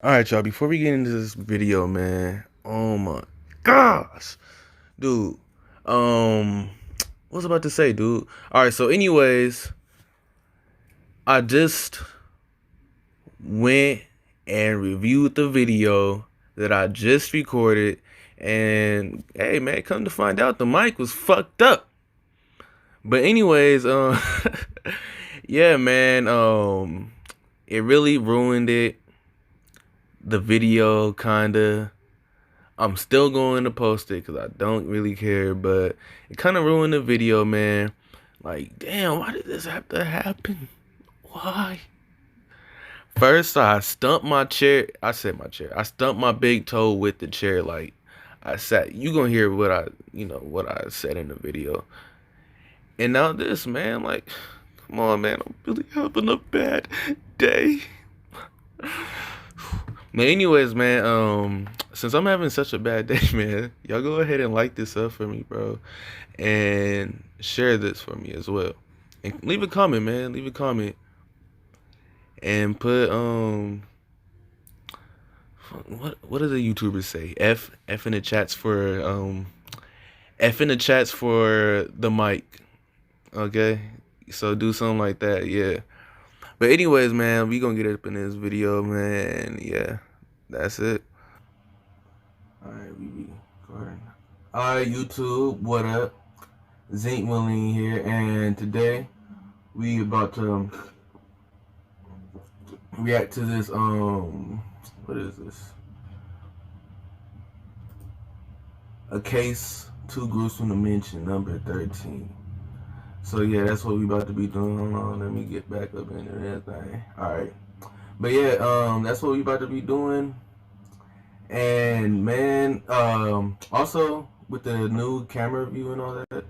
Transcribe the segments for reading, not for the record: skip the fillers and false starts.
Alright, y'all, before we get into this video, man, oh my gosh, dude, what was I about to say, dude? Alright, so anyways, I just went and reviewed the video that I just recorded, and hey, man, come to find out, the mic was fucked up. But anyways, yeah, man, it really ruined it, the video, kinda. I'm still going to post it because I don't really care, but it kind of ruined the video, man. Like, damn, why did this have to happen? Why? First, I stumped my chair. I said my chair. I stumped my big toe with the chair. Like, I sat. You gonna hear what what I said in the video. And now this, man. Like, come on, man. I'm really having a bad day. But anyways, man, since I'm having such a bad day, man, y'all go ahead and like this up for me, bro. And share this for me as well. And leave a comment, man. Leave a comment. And put what do the YouTubers say? F in the chats for F in the chats for the mic. Okay? So do something like that, yeah. But anyways, man, we gonna get up in this video, man. Yeah. That's it. Alright, we be recording. Alright, YouTube, what up? Zinc Willing here, and today we about to react to this, what is this? A Case Too Gruesome to Mention, number 13. So yeah, that's what we about to be doing. Hold on, let me get back up into that thing. Alright. But yeah, that's what we about to be doing. And man, also with the new camera view and all that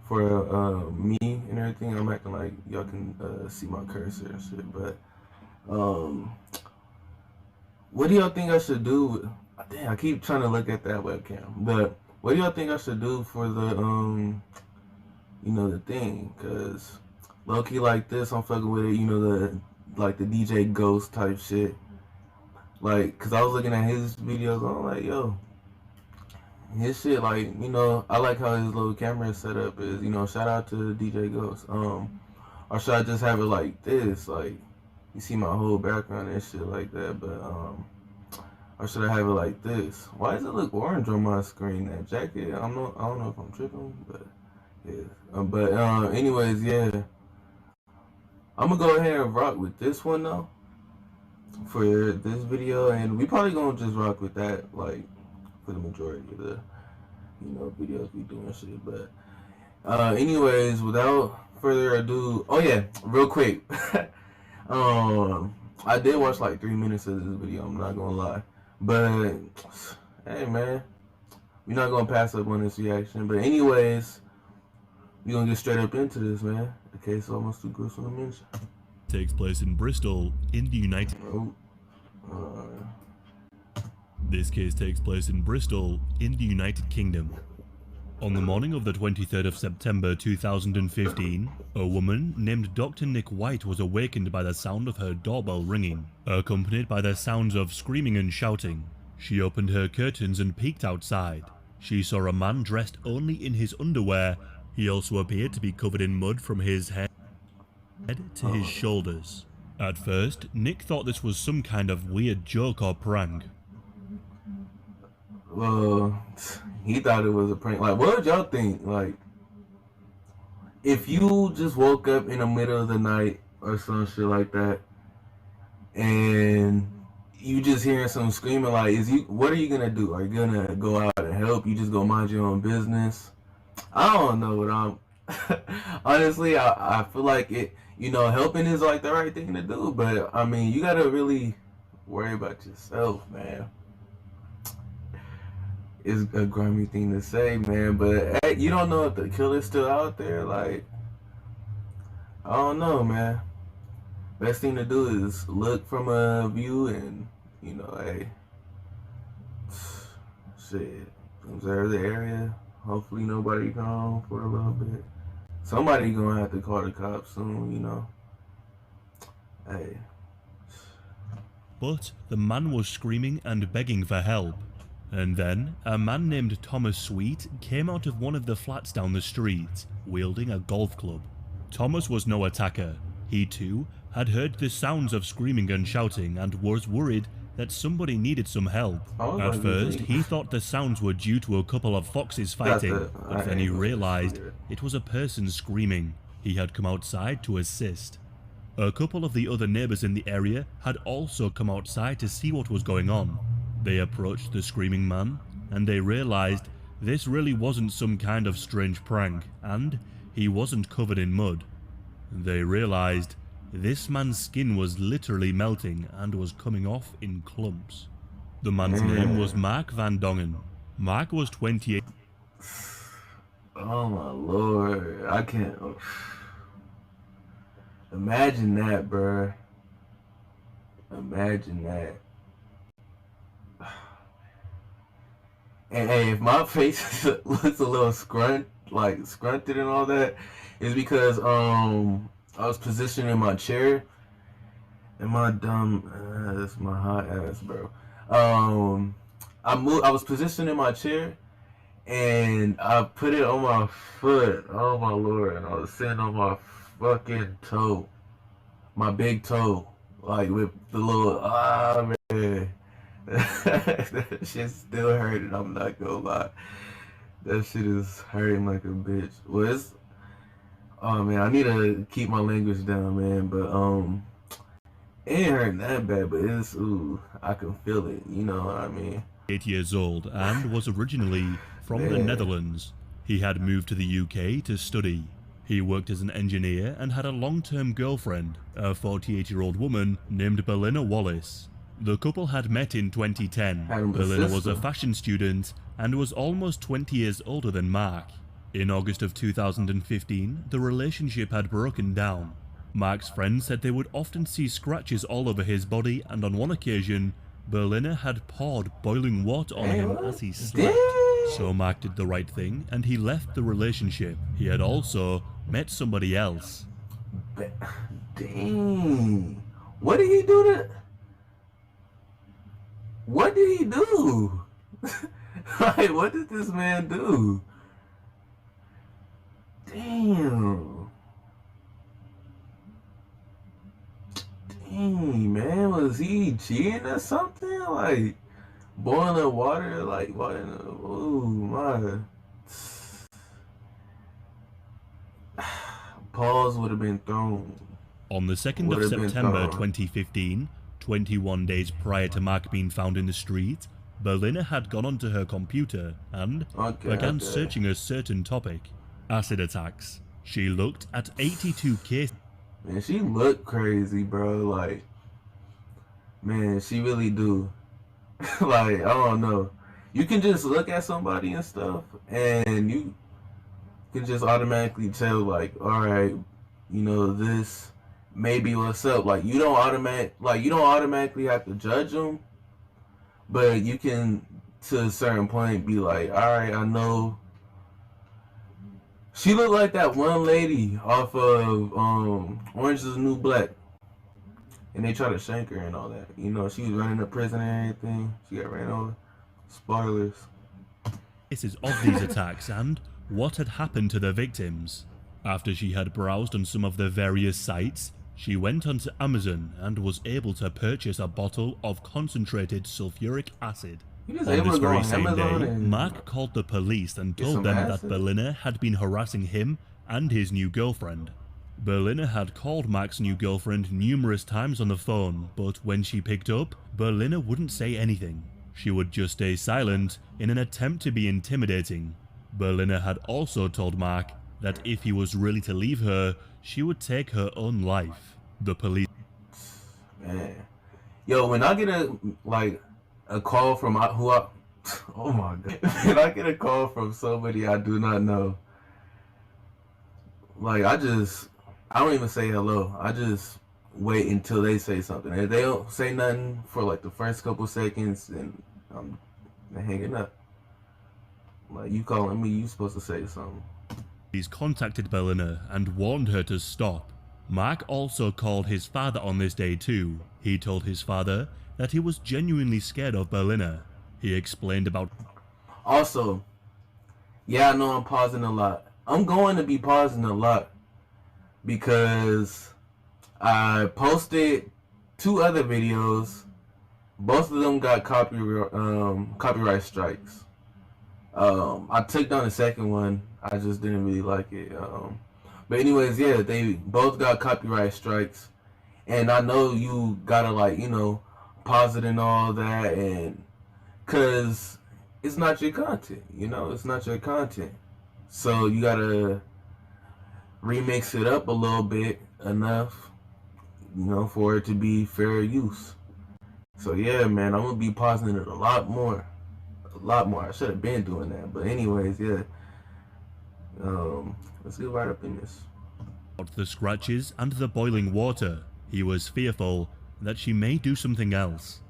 for me and everything, I'm acting like y'all can see my cursor and shit. But what do y'all think I should do? Damn, I keep trying to look at that webcam. But what do y'all think I should do for the the thing? Cause low key like this, I'm fucking with it. You know, the DJ Ghost type shit. Like, cause I was looking at his videos, I'm like, yo, his shit, like, I like how his little camera setup is. Shout out to DJ Ghost. Or should I just have it like this, like, you see my whole background and shit like that? But or should I have it like this? Why does it look orange on my screen? That jacket, I don't know if I'm tripping, but yeah. But anyways, yeah, I'm gonna go ahead and rock with this one though for this video, and we probably gonna just rock with that like for the majority of the videos we do and shit. But anyways, without further ado, oh yeah, real quick, I did watch like 3 minutes of this video. I'm not gonna lie, but hey man, we're not gonna pass up on this reaction. But anyways, we gonna get straight up into this, man. The case almost too gruesome to mention. Takes place in Bristol, in the United. This case takes place in Bristol, in the United Kingdom. On the morning of the 23rd of September 2015, a woman named Dr. Nick White was awakened by the sound of her doorbell ringing, accompanied by the sounds of screaming and shouting. She opened her curtains and peeked outside. She saw a man dressed only in his underwear. He also appeared to be covered in mud from his head to his shoulders. At first, Nick thought this was some kind of weird joke or prank. Well, he thought it was a prank. Like, what did y'all think? Like, if you just woke up in the middle of the night or some shit like that, and you just hearing some screaming, like, what are you gonna do? Are you gonna go out and help? You just go mind your own business? I don't know what I'm. Honestly, I feel like it. Helping is like the right thing to do, but I mean, you gotta really worry about yourself, man. It's a grimy thing to say, man, but hey, you don't know if the killer's still out there. Like, I don't know, man. Best thing to do is look from a view and, hey, shit, observe the area. Hopefully nobody come home for a little bit. Somebody gonna have to call the cops soon, Hey. but the man was screaming and begging for help. And then, a man named Thomas Sweet came out of one of the flats down the street, wielding a golf club. Thomas was no attacker. He too had heard the sounds of screaming and shouting and was worried that somebody needed some help. At first, he thought the sounds were due to a couple of foxes fighting, but then he realized it was a person screaming. He had come outside to assist. A couple of the other neighbors in the area had also come outside to see what was going on. They approached the screaming man, and they realized this really wasn't some kind of strange prank, and he wasn't covered in mud. They realized this man's skin was literally melting and was coming off in clumps. The man's name was Mark Van Dongen. Mark was 28. Oh my lord, I can't imagine that, bruh. Imagine that. And hey, if my face looks a little scrunted and all that, it's because I was positioned in my chair, and my dumb ass, my hot ass, bro. I was positioned in my chair, and I put it on my foot. Oh my lord! And I was sitting on my fucking toe, my big toe, like with the little man. That shit's still hurting. I'm not gonna lie. That shit is hurting like a bitch. Well, it's, oh man, I need to keep my language down, man. But it ain't hurting that bad. But it's I can feel it. You know what I mean? 8 years old and was originally from the Netherlands. He had moved to the UK to study. He worked as an engineer and had a long-term girlfriend, a 48-year-old woman named Belinda Wallace. The couple had met in 2010. Belinda was a fashion student and was almost 20 years older than Mark. In August of 2015, the relationship had broken down. Mark's friends said they would often see scratches all over his body, and on one occasion, Belinda had poured boiling water on him as he slept. So Mark did the right thing and he left the relationship. He had also met somebody else. Dang. What did he do to... What did he do? Like, what did this man do? Damn. Dang, man. Was he cheating or something? Like, boiling water? Like, what in the... Oh, my... Pause would have been thrown. On the 2nd of September 2015, 21 days prior to Mark being found in the street, Belinda had gone onto her computer and began searching a certain topic: acid attacks. She looked at 82 cases. Man, she looked crazy, bro. Like, man, she really do. Like, I don't know. You can just look at somebody and stuff, and you can just automatically tell, like, all right, you know, this maybe what's up. Like, you don't automatically have to judge them, but you can, to a certain point, be like, all right, I know. She looked like that one lady off of Orange is the New Black, and they try to shank her and all that. You know, she was running to prison and everything. She got ran over. Spoilers. Cases of these attacks and what had happened to the victims. After she had browsed on some of the various sites, she went onto Amazon and was able to purchase a bottle of concentrated sulfuric acid. On this very same day, Mark called the police and told them that Belinda had been harassing him and his new girlfriend. Belinda had called Mark's new girlfriend numerous times on the phone, but when she picked up, Belinda wouldn't say anything. She would just stay silent in an attempt to be intimidating. Belinda had also told Mark that if he was really to leave her, she would take her own life. The police... Man. Yo, when I get a call from oh my god. When I get a call from somebody I do not know, like, I don't even say hello. I just wait until they say something. If they don't say nothing for like the first couple seconds, and I'm hanging up. Like, you calling me, you supposed to say something. He's contacted Belinda and warned her to stop. Mark also called his father on this day too. He told his father that he was genuinely scared of Berliner. He explained about Also, yeah, I know I'm pausing a lot. I'm going to be pausing a lot because I posted 2 other videos. Both of them got copyright strikes. I took down the second one. I just didn't really like it. But anyways, yeah, they both got copyright strikes, and I know you gotta, like, pause it and all that, and cause it's not your content. It's not your content. So you gotta remix it up a little bit enough, for it to be fair use. So yeah, man, I'm gonna be pausing it a lot more. I should have been doing that, but anyways, yeah. Let's get right up in this. the scratches and the boiling water. He was fearful that she may do something else.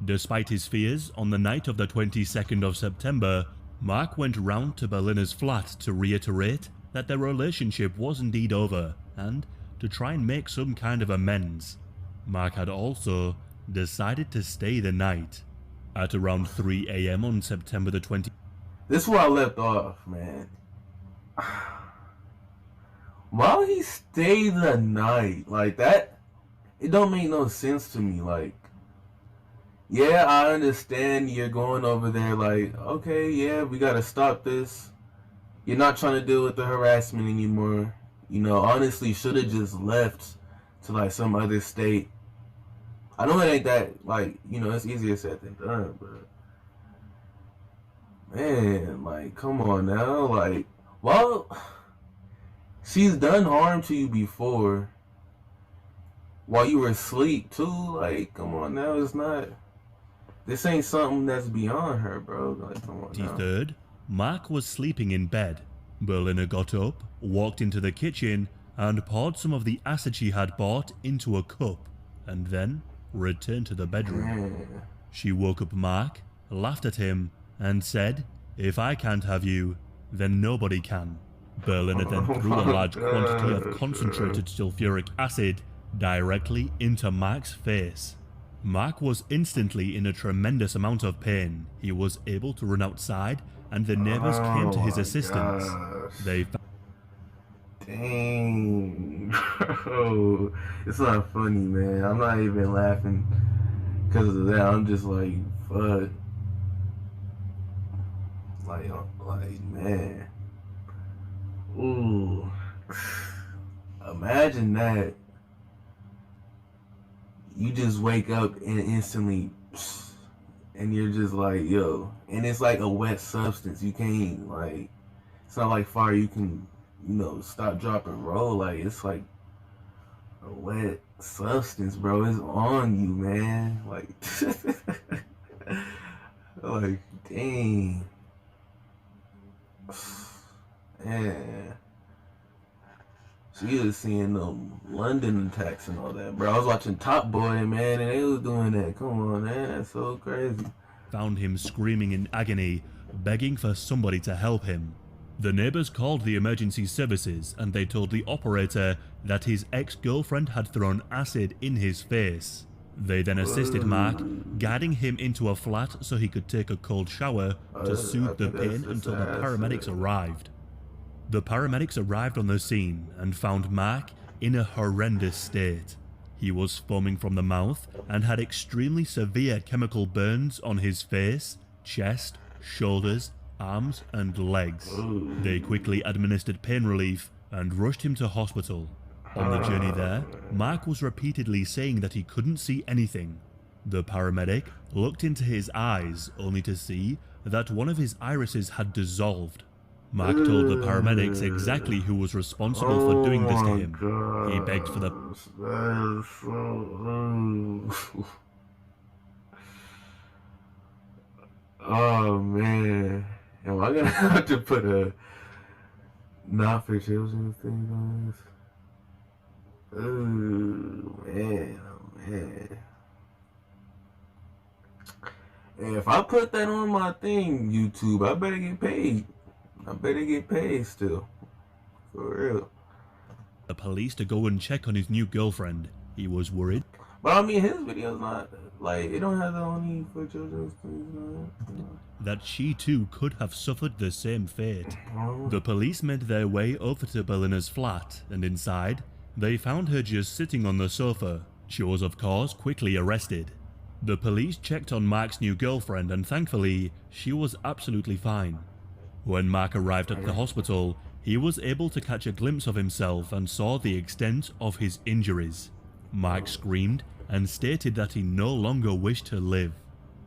Despite his fears, on the night of the 22nd of September, Mark went round to Berliner's flat to reiterate that their relationship was indeed over and to try and make some kind of amends. Mark had also decided to stay the night. At around 3 a.m. on September the 20th. This is where I left off, man. Why he stay the night like that? It don't make no sense to me. Like, yeah, I understand you're going over there. Like, okay, yeah, we gotta stop this. You're not trying to deal with the harassment anymore. Honestly, should have just left to like some other state. I know it ain't that, like, it's easier said than done, but man, like, come on now. Like, well, she's done harm to you before while you were asleep too. Like, come on now. This ain't something that's beyond her, bro. Like, come on now. 23rd, Mark was sleeping in bed. Berliner got up, walked into the kitchen, and poured some of the acid she had bought into a cup, and then returned to the bedroom. She woke up Mark, laughed at him, and said, "If I can't have you, then nobody can." Berliner then threw a large quantity of concentrated sulfuric acid directly into Mark's face. Mark was instantly in a tremendous amount of pain. He was able to run outside, and the neighbors came to his assistance. They Dang. Bro. It's not funny, man. I'm not even laughing because of that. I'm just like, fuck. Like, man. Ooh. Imagine that. You just wake up and instantly, and you're just like, yo. And it's like a wet substance. You can't, like, it's not like fire you can, stop, drop, and roll. Like, it's like a wet substance, bro. It's on you, man. Like, like, dang. Man. She was seeing them London attacks and all that, bro. I was watching Top Boy, man, and they was doing that. Come on, man. That's so crazy. Found him screaming in agony, begging for somebody to help him. The neighbors called the emergency services, and they told the operator that his ex-girlfriend had thrown acid in his face. They then assisted Mark, guiding him into a flat so he could take a cold shower to soothe the pain until the paramedics arrived. The paramedics arrived on the scene and found Mark in a horrendous state. He was foaming from the mouth and had extremely severe chemical burns on his face, chest, shoulders, arms, and legs. They quickly administered pain relief and rushed him to hospital. On the journey there, Mark was repeatedly saying that he couldn't see anything. The paramedic looked into his eyes only to see that one of his irises had dissolved. Mark told the paramedics exactly who was responsible for doing this to him. God. He begged for the That is so... Oh, man. Am I gonna have to put a not for children thing on this? Oh, man. Oh, man. And if I put that on my thing, YouTube, I better get paid. I better get paid still. For real. police to go and check on his new girlfriend. He was worried. But I mean, his video's not like it don't have the only for children's things. That she too could have suffered the same fate. Oh. The police made their way over to Belena's flat, and inside, they found her just sitting on the sofa. She was of course quickly arrested. The police checked on Mark's new girlfriend, and thankfully, she was absolutely fine. When Mark arrived at the hospital, he was able to catch a glimpse of himself and saw the extent of his injuries. Mark screamed and stated that he no longer wished to live.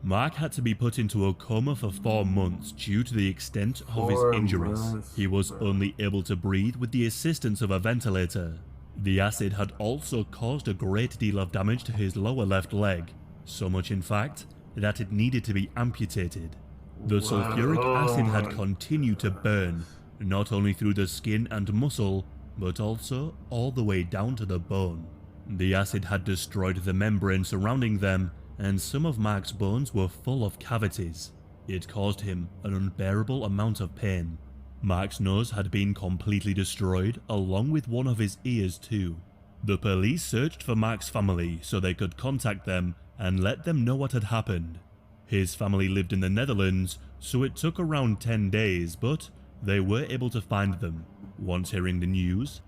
Mark had to be put into a coma for 4 months due to the extent of his injuries. He was only able to breathe with the assistance of a ventilator. The acid had also caused a great deal of damage to his lower left leg, so much in fact that it needed to be amputated. The sulfuric acid had continued to burn, not only through the skin and muscle, but also all the way down to the bone. The acid had destroyed the membrane surrounding them, and some of Mark's bones were full of cavities. It caused him an unbearable amount of pain. Mark's nose had been completely destroyed, along with one of his ears too. The police searched for Mark's family so they could contact them and let them know what had happened. His family lived in the Netherlands, so it took around 10 days, but they were able to find them. Once hearing the news,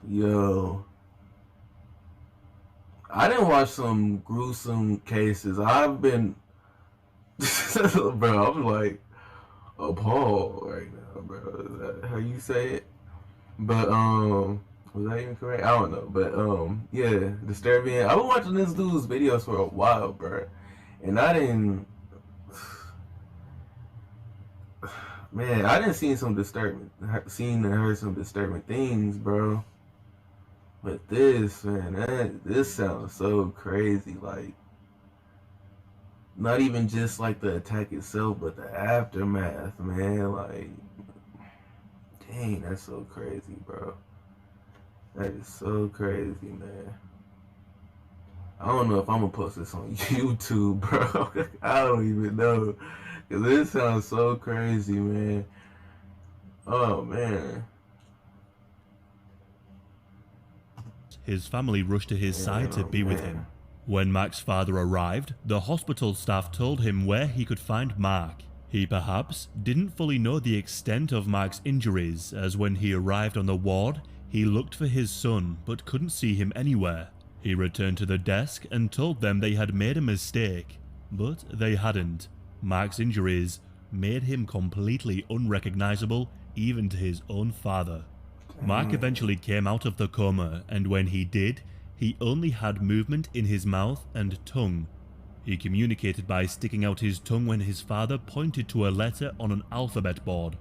Yo, I didn't watch some gruesome cases. I've been, bro, I'm like appalled right now, bro. Is that how you say it? But was that even correct? I don't know. But yeah, Disturban. I've been watching this dude's videos for a while, bro, and I didn't. Man, I didn't see some disturbing, seen and heard some disturbing things, bro. But this, man, this sounds so crazy. Like, not even just like the attack itself, but the aftermath, man. Like, dang, that's so crazy, bro. That is so crazy, man. I don't know if I'm gonna post this on YouTube, bro. I don't even know. Cause this sounds so crazy, man. Oh, man. his family rushed to his side to be with him. When Mark's father arrived, the hospital staff told him where he could find Mark. He perhaps didn't fully know the extent of Mark's injuries, as when he arrived on the ward, he looked for his son but couldn't see him anywhere. He returned to the desk and told them they had made a mistake, but they hadn't. Mark's injuries made him completely unrecognizable even to his own father. Mark eventually came out of the coma, and when he did, he only had movement in his mouth and tongue. He communicated by sticking out his tongue when his father pointed to a letter on an alphabet board.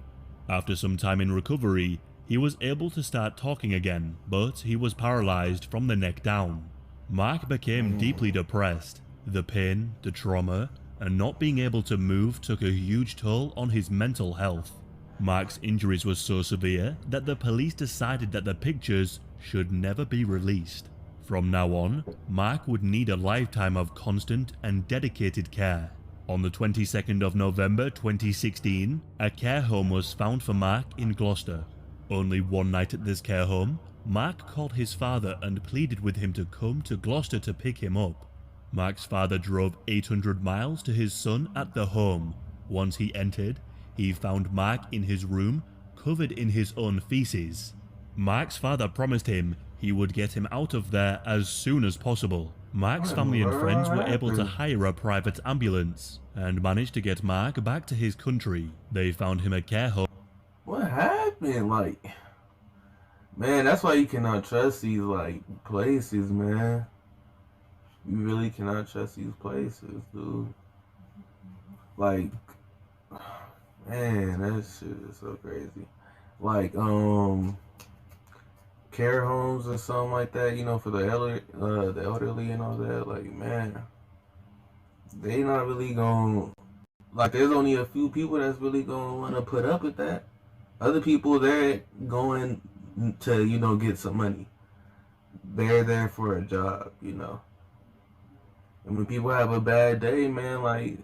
After some time in recovery, he was able to start talking again, but he was paralyzed from the neck down. Mark became deeply depressed. The pain, the trauma, and not being able to move took a huge toll on his mental health. Mark's injuries were so severe that the police decided that the pictures should never be released. From now on, Mark would need a lifetime of constant and dedicated care. On the 22nd of November 2016, a care home was found for Mark in Gloucester. Only one night at this care home, Mark called his father and pleaded with him to come to Gloucester to pick him up. Mark's father drove 800 miles to his son at the home. Once he entered, he found Mark in his room, covered in his own feces. Mark's father promised him he would get him out of there as soon as possible. Mark's family and friends were able to hire a private ambulance and managed to get Mark back to his country. They found him a care home. What happened? Like, man, that's why you cannot trust these, like, places, man. You really cannot trust these places, dude. Like, man, that shit is so crazy. Like, care homes or something like that, you know, for the elderly and all that. Like, man, they not really gonna, like, there's only a few people that's really gonna want to put up with that. Other people, they're going to, you know, get some money. They're there for a job, you know. And when people have a bad day, man, like,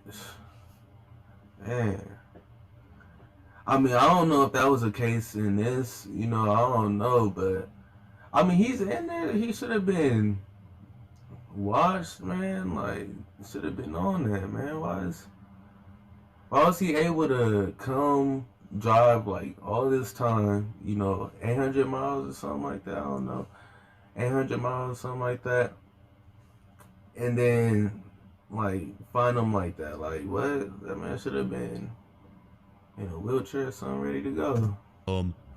man. I mean, I don't know if that was a case in this, you know, I don't know, but I mean, he's in there. He should have been watched, man. Like, should have been on that, man. Why was he able to come drive like all this time? 800 miles or something like that. I don't know, 800 miles or something like that, and then like find him like that. Like, what? That man should have been in a wheelchair or something, ready to go.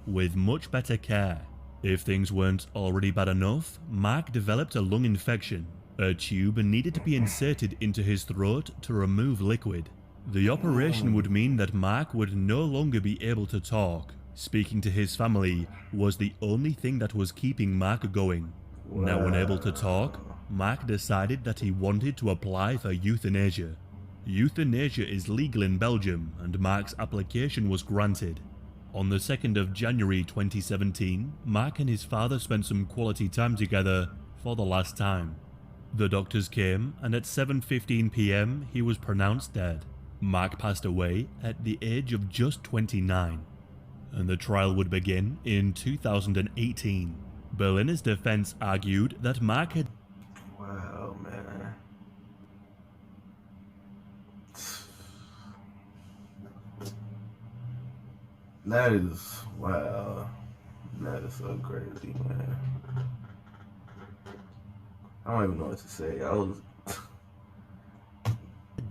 With much better care. If things weren't already bad enough, Mark developed a lung infection. A tube needed to be inserted into his throat to remove liquid. The operation would mean that Mark would no longer be able to talk. Speaking to his family was the only thing that was keeping Mark going. Now unable to talk, Mark decided that he wanted to apply for euthanasia. Euthanasia is legal in Belgium, and Mark's application was granted. On the 2nd of January 2017, Mark and his father spent some quality time together for the last time. The doctors came, and at 7:15 p.m. he was pronounced dead. Mark passed away at the age of just 29. And the trial would begin in 2018. Berlina's defense argued that Mark had... Wow, man. That is, wow. That is so crazy, man. I don't even know what to say.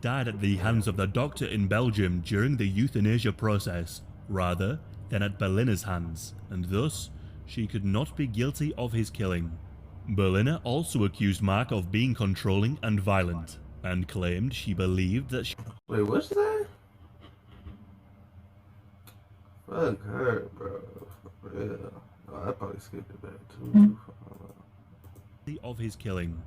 died at the hands of the doctor in Belgium during the euthanasia process, rather than at Berlina's hands, and thus, she could not be guilty of his killing. Berlina also accused Mark of being controlling and violent, and claimed she believed that she... Wait, what's that? Fuck her, bro. For real. Oh, I probably skipped it back too. of his killing.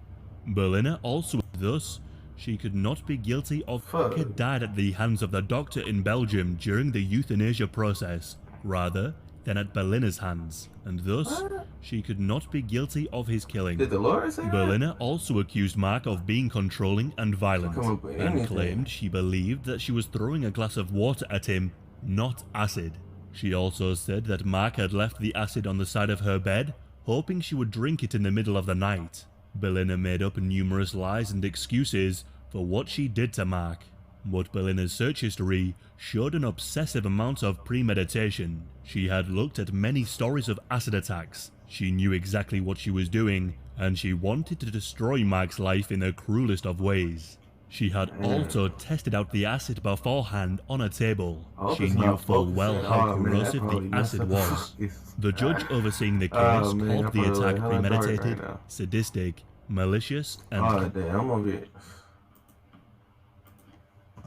Berlina also, thus, she could not be guilty of... had died at the hands of the doctor in Belgium during the euthanasia process, rather than at Berlina's hands, and thus, she could not be guilty of his killing. Did the lawyer say Berlina also accused Mark of being controlling and violent, and claimed she believed that she was throwing a glass of water at him, not acid. She also said that Mark had left the acid on the side of her bed, hoping she would drink it in the middle of the night. Berlina made up numerous lies and excuses for what she did to Mark. But Berlina's search history showed an obsessive amount of premeditation. She had looked at many stories of acid attacks. She knew exactly what she was doing, and she wanted to destroy Mark's life in the cruelest of ways. She had also tested out the acid beforehand on a table. She knew full well how corrosive the acid was. The judge overseeing the case called the attack premeditated, sadistic, malicious, and...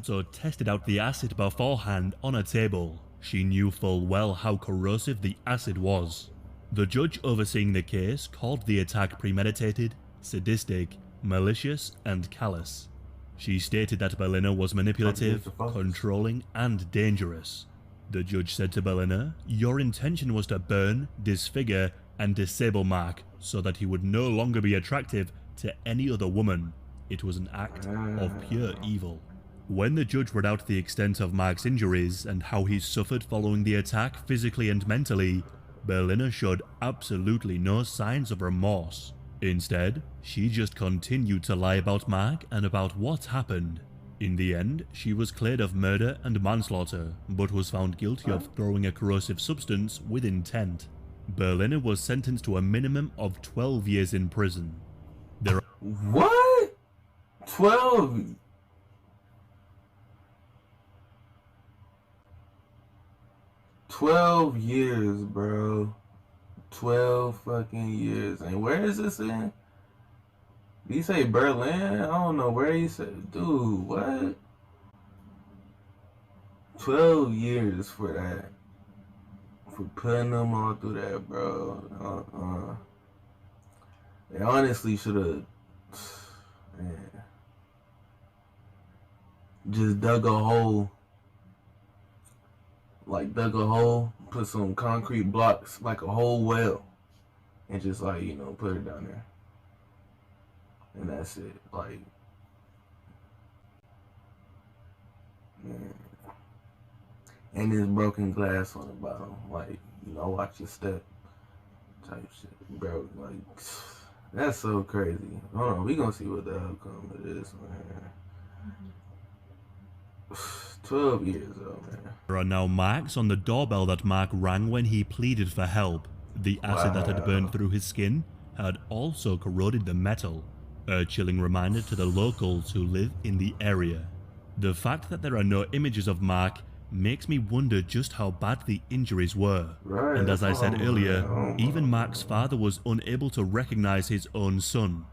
So tested out the acid beforehand on a table. She knew full well how corrosive the acid was. The judge overseeing the case called the attack premeditated, sadistic, malicious, and callous. She stated that Berlina was manipulative, controlling, and dangerous. The judge said to Berlina, "Your intention was to burn, disfigure, and disable Mark so that he would no longer be attractive to any other woman. It was an act of pure evil." When the judge read out the extent of Mark's injuries and how he suffered following the attack physically and mentally, Berlina showed absolutely no signs of remorse. Instead, she just continued to lie about Mark and about what happened. In the end, she was cleared of murder and manslaughter, but was found guilty of throwing a corrosive substance with intent. Berlina was sentenced to a minimum of 12 years in prison. What? 12? 12 years, bro. 12 fucking years. And where is this in? Did he say Berlin? I don't know where he said. Dude, what? 12 years for that. For putting them all through that, bro. They honestly should have, man, just dug a hole. Like, dug a hole, put some concrete blocks, like a whole well, and just, like, put it down there. And that's it. Like, man. And there's broken glass on the bottom. Like, watch your step type shit, bro. Like, that's so crazy. Hold on, we gonna see what the outcome of this, man. 12 years though, man. There are now marks on the doorbell that Mark rang when he pleaded for help. The acid that had burned through his skin had also corroded the metal, a chilling reminder to the locals who live in the area. The fact that there are no images of Mark makes me wonder just how bad the injuries were. Right, and as I said earlier, oh even Mark's father was unable to recognize his own son.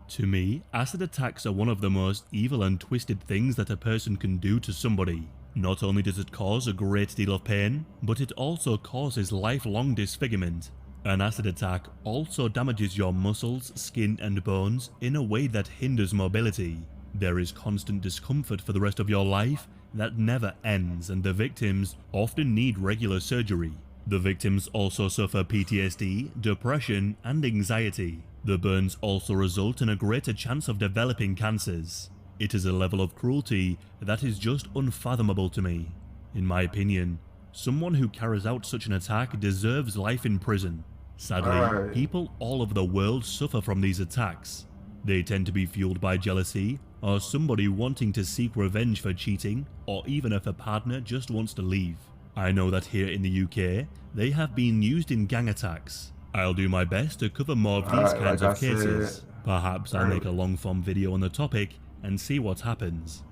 To me, acid attacks are one of the most evil and twisted things that a person can do to somebody. Not only does it cause a great deal of pain, but it also causes lifelong disfigurement. An acid attack also damages your muscles, skin and bones in a way that hinders mobility. There is constant discomfort for the rest of your life that never ends, and the victims often need regular surgery. The victims also suffer PTSD, depression and anxiety. The burns also result in a greater chance of developing cancers. It is a level of cruelty that is just unfathomable to me. In my opinion, someone who carries out such an attack deserves life in prison. Sadly, people all over the world suffer from these attacks. They tend to be fueled by jealousy, or somebody wanting to seek revenge for cheating, or even if a partner just wants to leave. I know that here in the UK, they have been used in gang attacks. I'll do my best to cover more of these kinds of cases. Perhaps I'll make a long-form video on the topic and see what happens.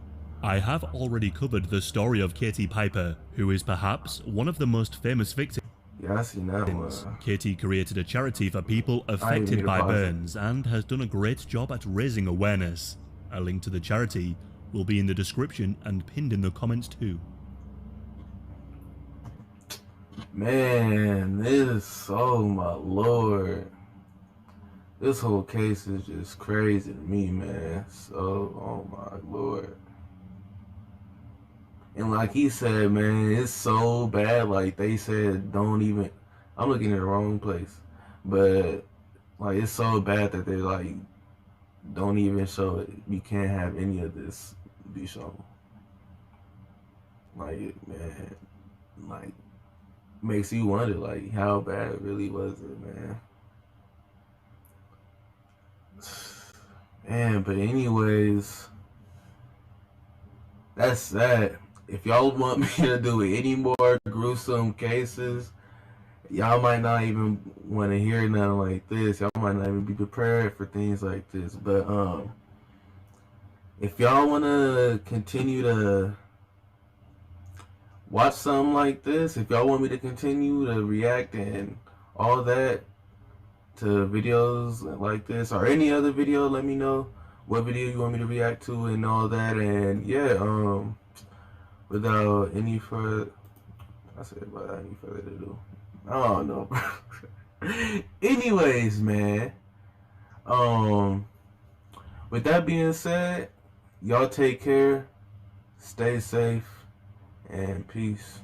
I have already covered the story of Katie Piper, who is perhaps one of the most famous victims. Yeah, I seen that one. Katie created a charity for people affected by burns and has done a great job at raising awareness. A link to the charity will be in the description and pinned in the comments too. Man, oh my lord. This whole case is just crazy to me, man. So, oh my lord. And like he said, man, it's so bad. Like they said, don't even. I'm looking at the wrong place, but like it's so bad that they like don't even show it. You can't have any of this be shown. Like man, like makes you wonder like how bad really was it, man. Man, but anyways, that's that. If y'all want me to do any more gruesome cases, y'all might not even want to hear nothing like this. Y'all might not even be prepared for things like this. But if y'all want to continue to watch something like this, if y'all want me to continue to react and all that to videos like this or any other video, let me know what video you want me to react to and all that. And yeah, without any further, without any further ado, I don't know, bro. Anyways, man, with that being said, y'all take care, stay safe, and peace.